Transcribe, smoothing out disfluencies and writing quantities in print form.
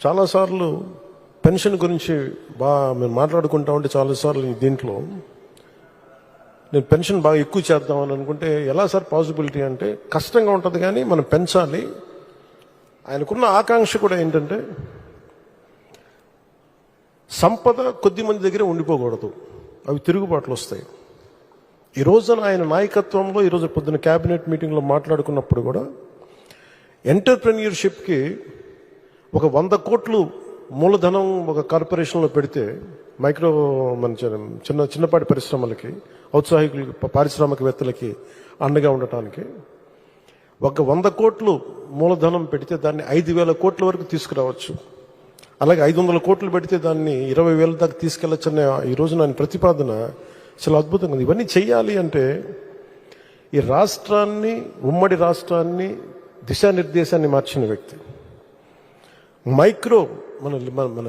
చాలాసార్లు పెన్షన్ గురించి మేము మాట్లాడుకుంటా ఉంటే చాలాసార్లు దీంట్లో నేను పెన్షన్ బాగా ఎక్కువ చేద్దామని అనుకుంటే ఎలా సార్ పాసిబిలిటీ అంటే కష్టంగా ఉంటుంది, కానీ మనం పెంచాలి. ఆయనకున్న ఆకాంక్ష కూడా ఏంటంటే సంపద కొద్ది మంది దగ్గర ఉండిపోకూడదు, అవి తిరుగుబాట్లు వస్తాయి. ఈ రోజున ఆయన నాయకత్వంలో ఈరోజు పొద్దున క్యాబినెట్ మీటింగ్లో మాట్లాడుకున్నప్పుడు కూడా ఎంటర్ప్రెన్యూర్షిప్కి ఒక 100 కోట్లు మూలధనం ఒక కార్పొరేషన్లో పెడితే మన చిన్నపాటి పరిశ్రమలకి, ఔత్సాహికులకి, పారిశ్రామికవేత్తలకి అండగా ఉండటానికి ఒక 100 కోట్లు మూలధనం పెడితే దాన్ని 5,000 కోట్ల వరకు తీసుకురావచ్చు. అలాగే 500 కోట్లు పెడితే దాన్ని 20,000 దాకా తీసుకెళ్లొచ్చనే ఈ రోజున ఆయన ప్రతిపాదన చాలా అద్భుతంగా ఉంది. ఇవన్నీ చెయ్యాలి అంటే ఈ రాష్ట్రాన్ని, ఉమ్మడి రాష్ట్రాన్ని దిశానిర్దేశాన్ని మార్చిన వ్యక్తి. మైక్రో మన